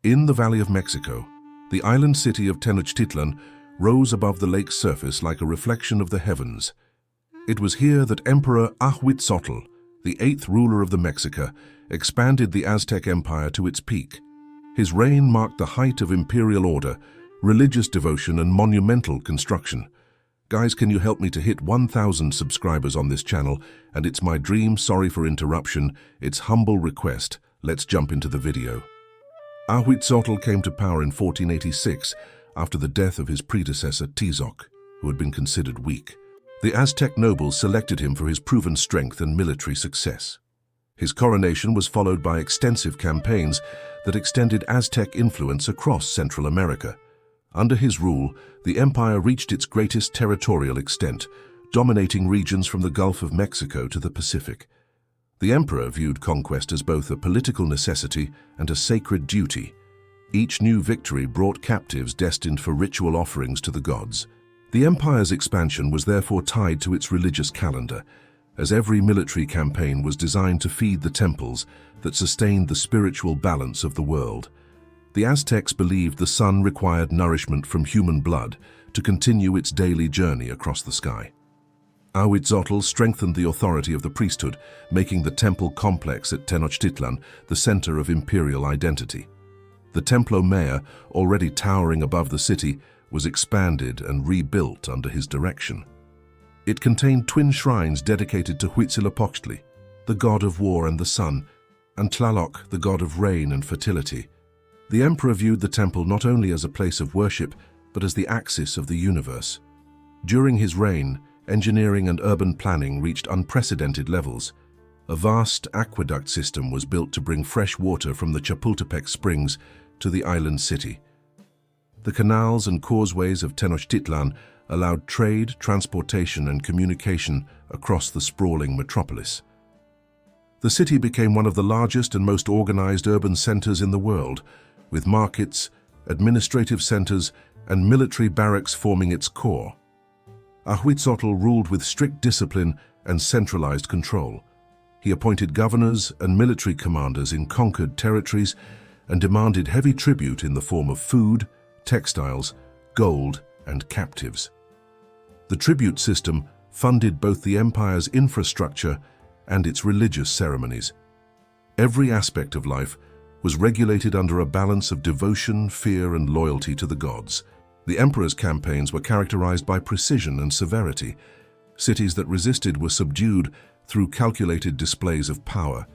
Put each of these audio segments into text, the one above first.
In the Valley of Mexico, the island city of Tenochtitlan rose above the lake's surface like a reflection of the heavens. It was here that Emperor Ahuitzotl, the 8th ruler of the Mexica, expanded the Aztec Empire to its peak. His reign marked the height of imperial order, religious devotion, and monumental construction. Guys, can you help me to hit 1,000 subscribers on this channel? And it's my dream, sorry for interruption, it's humble request. Let's jump into the video. Ahuitzotl came to power in 1486 after the death of his predecessor Tizoc, who had been considered weak. The Aztec nobles selected him for his proven strength and military success. His coronation was followed by extensive campaigns that extended Aztec influence across Central America. Under his rule, the empire reached its greatest territorial extent, dominating regions from the Gulf of Mexico to the Pacific. The emperor viewed conquest as both a political necessity and a sacred duty. Each new victory brought captives destined for ritual offerings to the gods. The empire's expansion was therefore tied to its religious calendar, as every military campaign was designed to feed the temples that sustained the spiritual balance of the world. The Aztecs believed the sun required nourishment from human blood to continue its daily journey across the sky. Ahuitzotl strengthened the authority of the priesthood, making the temple complex at Tenochtitlan the center of imperial identity. The Templo Mayor, already towering above the city, was expanded and rebuilt under his direction. It contained twin shrines dedicated to Ahuitzotl, the god of war and the sun, and Tlaloc, the god of rain and fertility. The emperor viewed the temple not only as a place of worship, but as the axis of the universe. During his reign, engineering and urban planning reached unprecedented levels. A vast aqueduct system was built to bring fresh water from the Chapultepec springs to the island city. The canals and causeways of Tenochtitlan allowed trade, transportation, and communication across the sprawling metropolis. The city became one of the largest and most organized urban centers in the world, with markets, administrative centers, and military barracks forming its core. Ahuitzotl ruled with strict discipline and centralized control. He appointed governors and military commanders in conquered territories and demanded heavy tribute in the form of food, textiles, gold, and captives. The tribute system funded both the empire's infrastructure and its religious ceremonies. Every aspect of life was regulated under a balance of devotion, fear, and loyalty to the gods. The emperor's campaigns were characterized by precision and severity. Cities that resisted were subdued through calculated displays of power.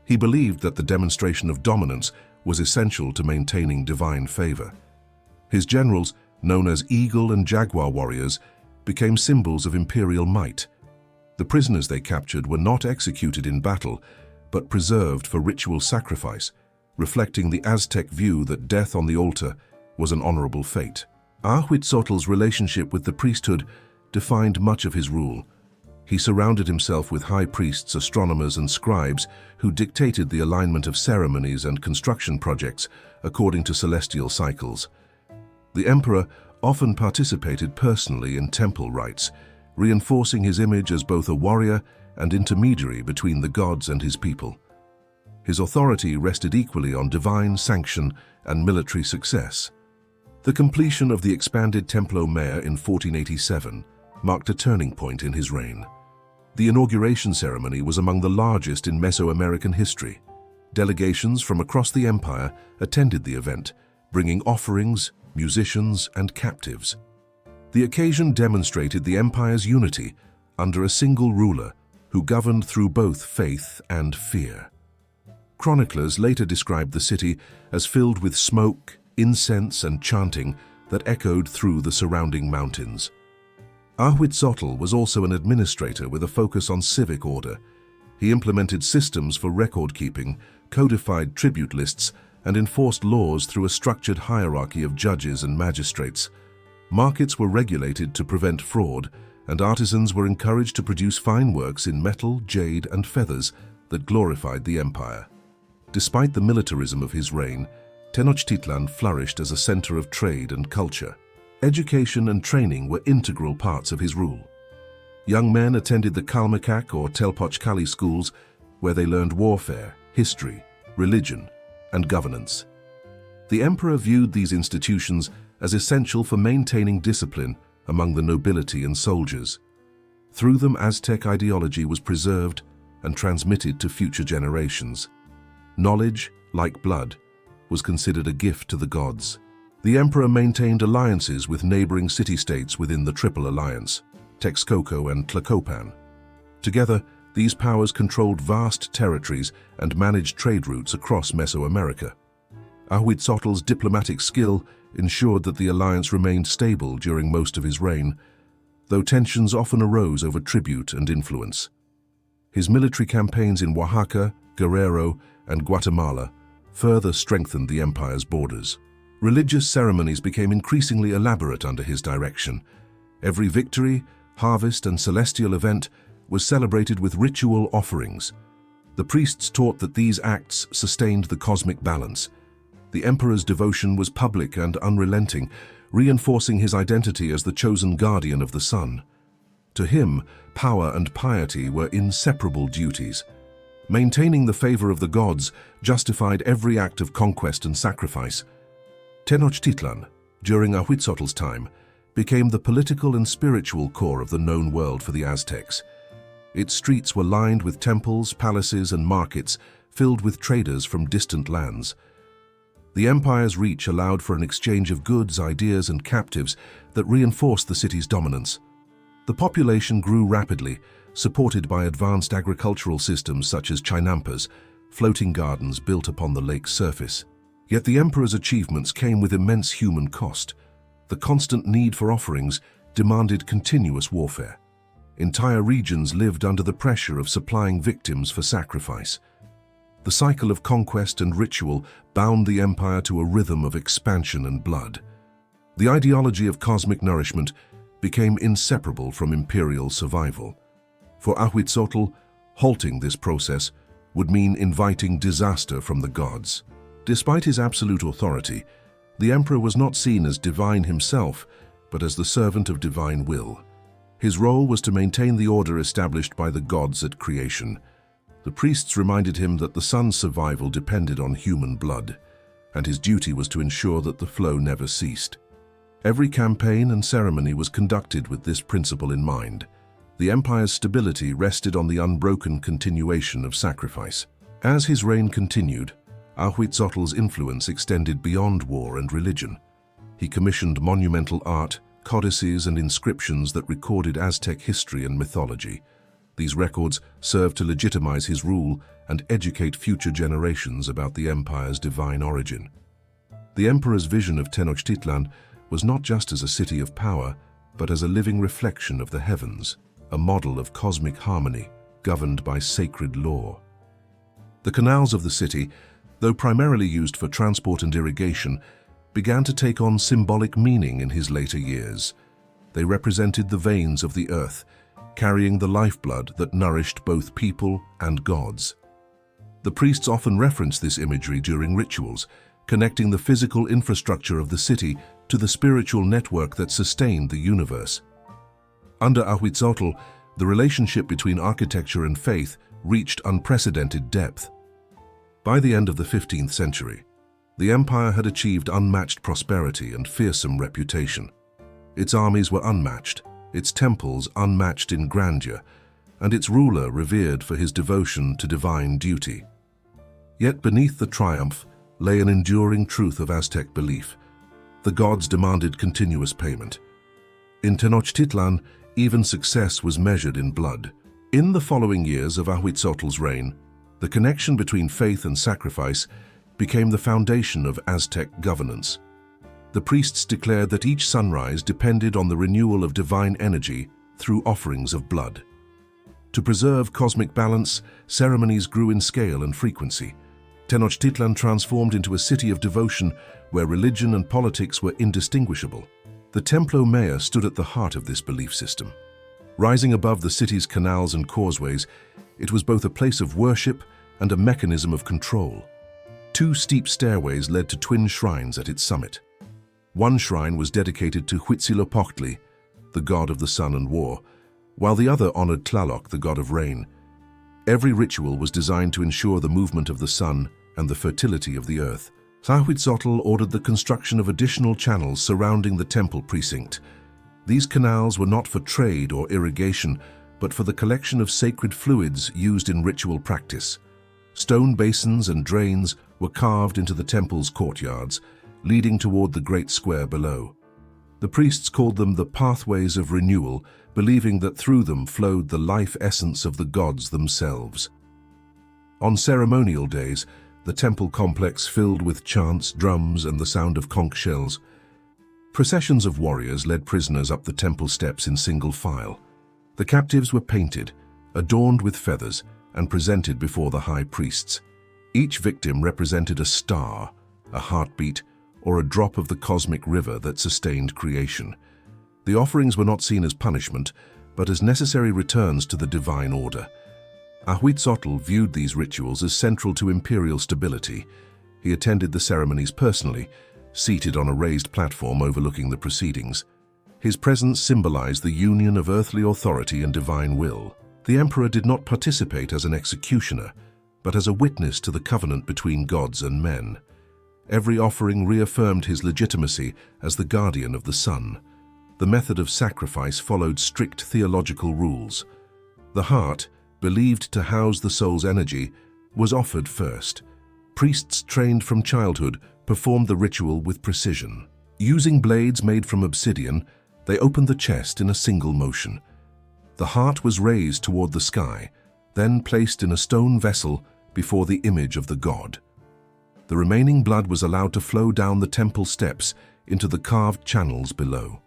He believed that the demonstration of dominance was essential to maintaining divine favor. His generals, known as eagle and jaguar warriors, became symbols of imperial might. The prisoners they captured were not executed in battle, but preserved for ritual sacrifice, reflecting the Aztec view that death on the altar was an honorable fate. Ahuitzotl's relationship with the priesthood defined much of his rule. He surrounded himself with high priests, astronomers, and scribes who dictated the alignment of ceremonies and construction projects according to celestial cycles. The emperor often participated personally in temple rites, reinforcing his image as both a warrior and intermediary between the gods and his people. His authority rested equally on divine sanction and military success. The completion of the expanded Templo Mayor in 1487 marked a turning point in his reign. The inauguration ceremony was among the largest in Mesoamerican history. Delegations from across the empire attended the event, bringing offerings, musicians, and captives. The occasion demonstrated the empire's unity under a single ruler who governed through both faith and fear. Chroniclers later described the city as filled with smoke, incense, and chanting that echoed through the surrounding mountains. Ahuitzotl was also an administrator with a focus on civic order. He implemented systems for record-keeping, codified tribute lists, and enforced laws through a structured hierarchy of judges and magistrates. Markets were regulated to prevent fraud, and artisans were encouraged to produce fine works in metal, jade, and feathers that glorified the empire. Despite the militarism of his reign, Tenochtitlan flourished as a center of trade and culture. Education and training were integral parts of his rule. Young men attended the Calmecac or Telpochcali schools, where they learned warfare, history, religion, and governance. The emperor viewed these institutions as essential for maintaining discipline among the nobility and soldiers. Through them, Aztec ideology was preserved and transmitted to future generations. Knowledge, like blood, was considered a gift to the gods. The emperor maintained alliances with neighboring city-states within the Triple Alliance, Texcoco and Tlacopan. Together, these powers controlled vast territories and managed trade routes across Mesoamerica. Ahuitzotl's diplomatic skill ensured that the alliance remained stable during most of his reign, though tensions often arose over tribute and influence. His military campaigns in Oaxaca, Guerrero, and Guatemala further strengthened the empire's borders. Religious ceremonies became increasingly elaborate under his direction. Every victory, harvest, and celestial event was celebrated with ritual offerings. The priests taught that these acts sustained the cosmic balance. The emperor's devotion was public and unrelenting, reinforcing his identity as the chosen guardian of the sun. To him, power and piety were inseparable duties. Maintaining the favor of the gods justified every act of conquest and sacrifice. Tenochtitlan, during Ahuitzotl's time, became the political and spiritual core of the known world for the Aztecs. Its streets were lined with temples, palaces, and markets filled with traders from distant lands. The empire's reach allowed for an exchange of goods, ideas, and captives that reinforced the city's dominance. The population grew rapidly, supported by advanced agricultural systems such as chinampas, floating gardens built upon the lake's surface. Yet the emperor's achievements came with immense human cost. The constant need for offerings demanded continuous warfare. Entire regions lived under the pressure of supplying victims for sacrifice. The cycle of conquest and ritual bound the empire to a rhythm of expansion and blood. The ideology of cosmic nourishment became inseparable from imperial survival. For Ahuitzotl, halting this process would mean inviting disaster from the gods. Despite his absolute authority, the emperor was not seen as divine himself, but as the servant of divine will. His role was to maintain the order established by the gods at creation. The priests reminded him that the sun's survival depended on human blood, and his duty was to ensure that the flow never ceased. Every campaign and ceremony was conducted with this principle in mind. The empire's stability rested on the unbroken continuation of sacrifice. As his reign continued, Ahuitzotl's influence extended beyond war and religion. He commissioned monumental art, codices, and inscriptions that recorded Aztec history and mythology. These records served to legitimize his rule and educate future generations about the empire's divine origin. The emperor's vision of Tenochtitlan was not just as a city of power, but as a living reflection of the heavens, a model of cosmic harmony governed by sacred law. The canals of the city, though primarily used for transport and irrigation, began to take on symbolic meaning in his later years. They represented the veins of the earth, carrying the lifeblood that nourished both people and gods. The priests often referenced this imagery during rituals, connecting the physical infrastructure of the city to the spiritual network that sustained the universe. Under Ahuitzotl, the relationship between architecture and faith reached unprecedented depth. By the end of the 15th century, the empire had achieved unmatched prosperity and fearsome reputation. Its armies were unmatched, its temples unmatched in grandeur, and its ruler revered for his devotion to divine duty. Yet beneath the triumph lay an enduring truth of Aztec belief. The gods demanded continuous payment. In Tenochtitlan, even success was measured in blood. In the following years of Ahuitzotl's reign, the connection between faith and sacrifice became the foundation of Aztec governance. The priests declared that each sunrise depended on the renewal of divine energy through offerings of blood. To preserve cosmic balance, ceremonies grew in scale and frequency. Tenochtitlan transformed into a city of devotion where religion and politics were indistinguishable. The Templo Mayor stood at the heart of this belief system. Rising above the city's canals and causeways, it was both a place of worship and a mechanism of control. Two steep stairways led to twin shrines at its summit. One shrine was dedicated to Ahuitzotl, the god of the sun and war, while the other honored Tlaloc, the god of rain. Every ritual was designed to ensure the movement of the sun and the fertility of the earth. Ahuitzotl ordered the construction of additional channels surrounding the temple precinct. These canals were not for trade or irrigation, but for the collection of sacred fluids used in ritual practice. Stone basins and drains were carved into the temple's courtyards, leading toward the great square below. The priests called them the pathways of renewal, believing that through them flowed the life essence of the gods themselves. On ceremonial days, the temple complex filled with chants, drums, and the sound of conch shells. Processions of warriors led prisoners up the temple steps in single file. The captives were painted, adorned with feathers, and presented before the high priests. Each victim represented a star, a heartbeat, or a drop of the cosmic river that sustained creation. The offerings were not seen as punishment, but as necessary returns to the divine order. Ahuitzotl viewed these rituals as central to imperial stability. He attended the ceremonies personally, seated on a raised platform overlooking the proceedings. His presence symbolized the union of earthly authority and divine will. The emperor did not participate as an executioner, but as a witness to the covenant between gods and men. Every offering reaffirmed his legitimacy as the guardian of the sun. The method of sacrifice followed strict theological rules. The heart, believed to house the soul's energy, was offered first. Priests trained from childhood performed the ritual with precision. Using blades made from obsidian, they opened the chest in a single motion. The heart was raised toward the sky, then placed in a stone vessel before the image of the god. The remaining blood was allowed to flow down the temple steps into the carved channels below.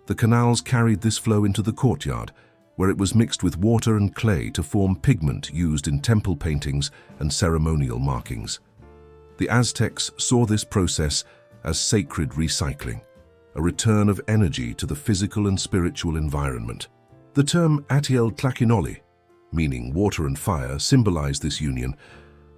The canals carried this flow into the courtyard, where it was mixed with water and clay to form pigment used in temple paintings and ceremonial markings. The Aztecs saw this process as sacred recycling, a return of energy to the physical and spiritual environment. The term Ahuitzotl, meaning water and fire, symbolized this union.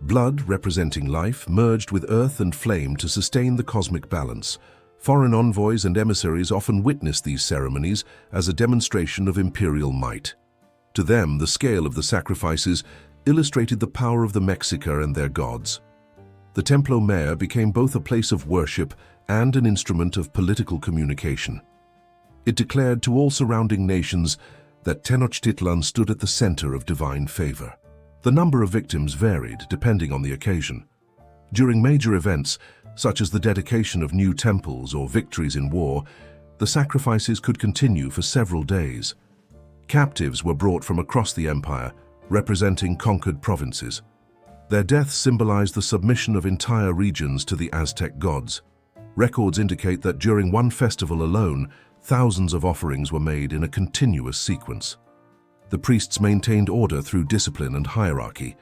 Blood, representing life, merged with earth and flame to sustain the cosmic balance. Foreign envoys and emissaries often witnessed these ceremonies as a demonstration of imperial might. To them, the scale of the sacrifices illustrated the power of the Mexica and their gods. The Templo Mayor became both a place of worship and an instrument of political communication. It declared to all surrounding nations that Tenochtitlan stood at the center of divine favor. The number of victims varied depending on the occasion. During major events, such as the dedication of new temples or victories in war, the sacrifices could continue for several days. Captives were brought from across the empire, representing conquered provinces. Their deaths symbolized the submission of entire regions to the Aztec gods. Records indicate that during one festival alone, thousands of offerings were made in a continuous sequence. The priests maintained order through discipline and hierarchy.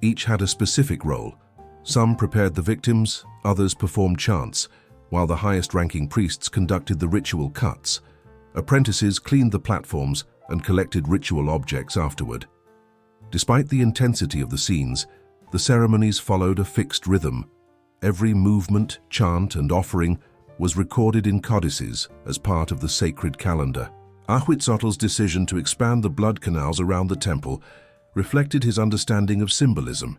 Each had a specific role. Some prepared the victims, others performed chants, while the highest-ranking priests conducted the ritual cuts. Apprentices cleaned the platforms and collected ritual objects afterward. Despite the intensity of the scenes, the ceremonies followed a fixed rhythm. Every movement, chant, and offering was recorded in codices as part of the sacred calendar. Ahuitzotl's decision to expand the blood canals around the temple reflected his understanding of symbolism.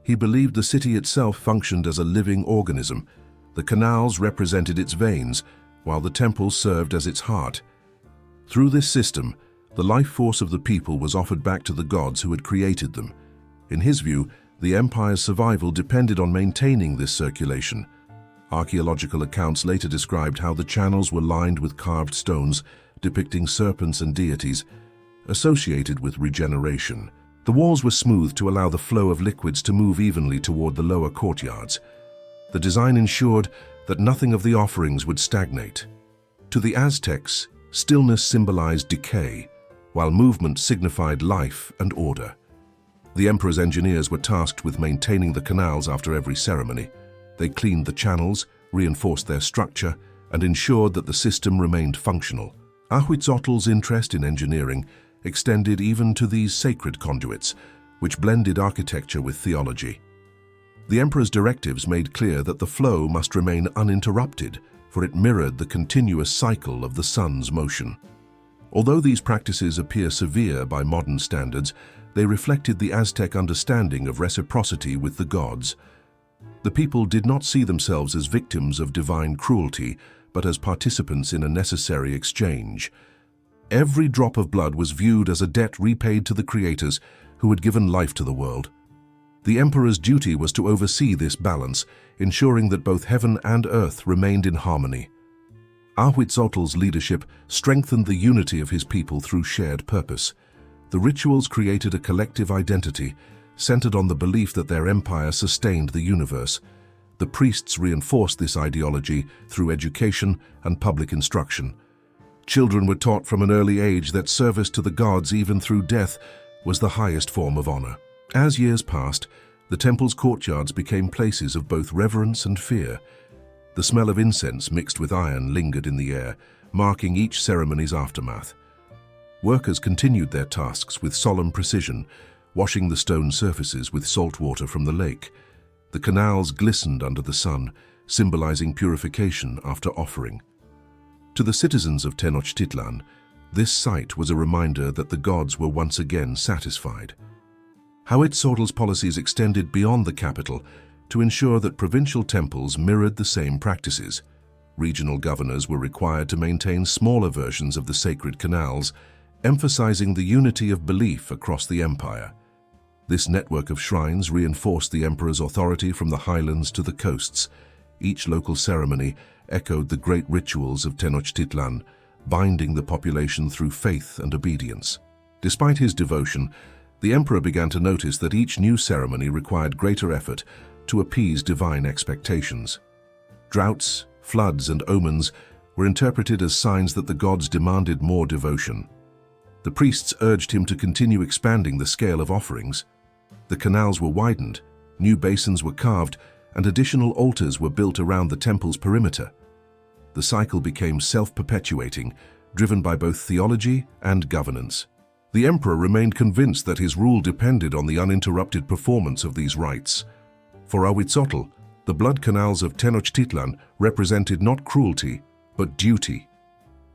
He believed the city itself functioned as a living organism. The canals represented its veins, while the temple served as its heart. Through this system, the life force of the people was offered back to the gods who had created them. In his view, the empire's survival depended on maintaining this circulation. Archaeological accounts later described how the channels were lined with carved stones depicting serpents and deities, associated with regeneration. The walls were smoothed to allow the flow of liquids to move evenly toward the lower courtyards. The design ensured that nothing of the offerings would stagnate. To the Aztecs, stillness symbolized decay, while movement signified life and order. The emperor's engineers were tasked with maintaining the canals after every ceremony. They cleaned the channels, reinforced their structure, and ensured that the system remained functional. Ahuitzotl's interest in engineering extended even to these sacred conduits, which blended architecture with theology. The emperor's directives made clear that the flow must remain uninterrupted, for it mirrored the continuous cycle of the sun's motion. Although these practices appear severe by modern standards, they reflected the Aztec understanding of reciprocity with the gods. The people did not see themselves as victims of divine cruelty, but as participants in a necessary exchange. Every drop of blood was viewed as a debt repaid to the creators who had given life to the world. The emperor's duty was to oversee this balance, ensuring that both heaven and earth remained in harmony. Ahuitzotl's leadership strengthened the unity of his people through shared purpose. The rituals created a collective identity, centered on the belief that their empire sustained the universe. The priests reinforced this ideology through education and public instruction. Children were taught from an early age that service to the gods, even through death, was the highest form of honor. As years passed, the temple's courtyards became places of both reverence and fear. The smell of incense mixed with iron lingered in the air, marking each ceremony's aftermath. Workers continued their tasks with solemn precision, washing the stone surfaces with salt water from the lake. The canals glistened under the sun, symbolizing purification after offering. To the citizens of Tenochtitlan, this sight was a reminder that the gods were once again satisfied. Ahuitzotl's policies extended beyond the capital to ensure that provincial temples mirrored the same practices. Regional governors were required to maintain smaller versions of the sacred canals, emphasizing the unity of belief across the empire. This network of shrines reinforced the emperor's authority from the highlands to the coasts. Each local ceremony echoed the great rituals of Tenochtitlan, binding the population through faith and obedience. Despite his devotion, the emperor began to notice that each new ceremony required greater effort to appease divine expectations. Droughts, floods, and omens were interpreted as signs that the gods demanded more devotion. The priests urged him to continue expanding the scale of offerings. The canals were widened, new basins were carved, and additional altars were built around the temple's perimeter. The cycle became self-perpetuating, driven by both theology and governance. The emperor remained convinced that his rule depended on the uninterrupted performance of these rites. For Ahuitzotl, the Blood Canals of Tenochtitlan represented not cruelty, but duty.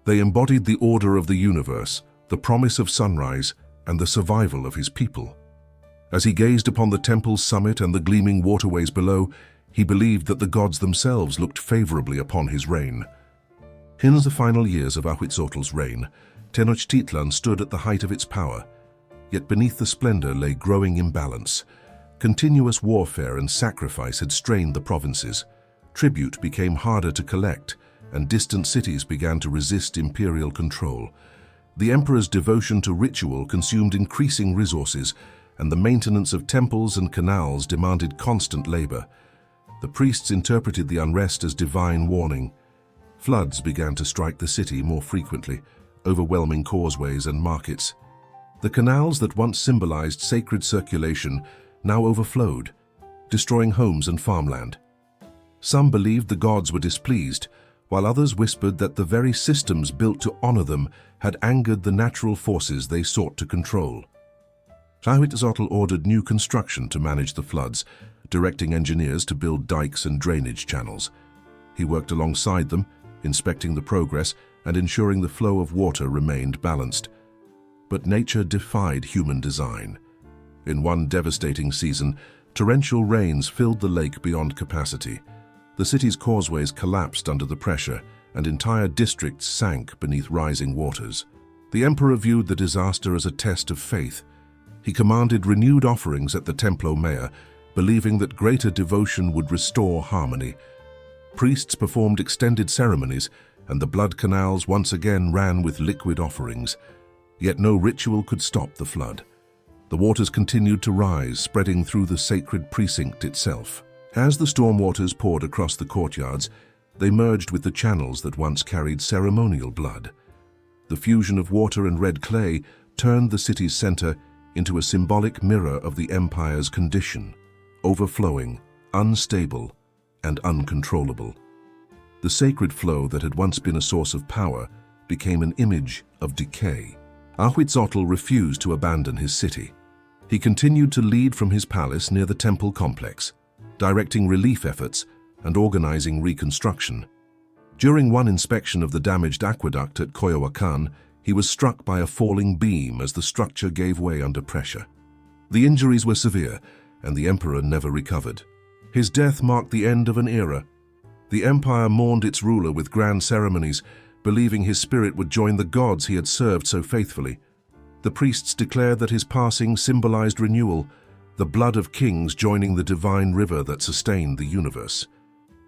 They embodied the order of the universe, the promise of sunrise, and the survival of his people. As he gazed upon the temple's summit and the gleaming waterways below, he believed that the gods themselves looked favorably upon his reign. In the final years of Ahuitzotl's reign, Tenochtitlan stood at the height of its power, yet beneath the splendor lay growing imbalance. Continuous warfare and sacrifice had strained the provinces. Tribute became harder to collect, and distant cities began to resist imperial control. The emperor's devotion to ritual consumed increasing resources, and the maintenance of temples and canals demanded constant labor. The priests interpreted the unrest as divine warning. Floods began to strike the city more frequently, overwhelming causeways and markets. The canals that once symbolized sacred circulation now overflowed, destroying homes and farmland. Some believed the gods were displeased, while others whispered that the very systems built to honor them had angered the natural forces they sought to control. Ahuitzotl ordered new construction to manage the floods, directing engineers to build dikes and drainage channels. He worked alongside them, inspecting the progress and ensuring the flow of water remained balanced. But nature defied human design. In one devastating season, torrential rains filled the lake beyond capacity. The city's causeways collapsed under the pressure, and entire districts sank beneath rising waters. The emperor viewed the disaster as a test of faith. He commanded renewed offerings at the Templo Mayor, believing that greater devotion would restore harmony. Priests performed extended ceremonies, and the blood canals once again ran with liquid offerings. Yet no ritual could stop the flood. The waters continued to rise, spreading through the sacred precinct itself. As the storm waters poured across the courtyards, they merged with the channels that once carried ceremonial blood. The fusion of water and red clay turned the city's center into a symbolic mirror of the empire's condition, overflowing, unstable, and uncontrollable. The sacred flow that had once been a source of power became an image of decay. Ahuitzotl refused to abandon his city. He continued to lead from his palace near the temple complex, directing relief efforts and organizing reconstruction. During one inspection of the damaged aqueduct at Coyoacan, he was struck by a falling beam as the structure gave way under pressure. The injuries were severe, and the emperor never recovered. His death marked the end of an era. The empire mourned its ruler with grand ceremonies, believing his spirit would join the gods he had served so faithfully. The priests declared that his passing symbolized renewal, the blood of kings joining the divine river that sustained the universe.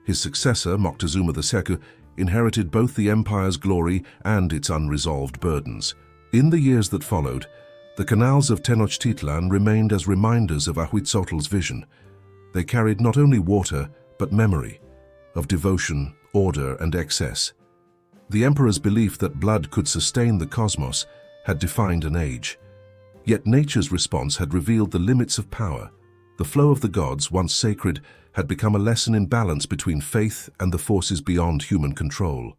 His successor, Moctezuma II, inherited both the empire's glory and its unresolved burdens. In the years that followed, the canals of Tenochtitlan remained as reminders of Ahuitzotl's vision. They carried not only water, but memory, of devotion, order, and excess. The emperor's belief that blood could sustain the cosmos had defined an age. Yet nature's response had revealed the limits of power. The flow of the gods, once sacred, had become a lesson in balance between faith and the forces beyond human control.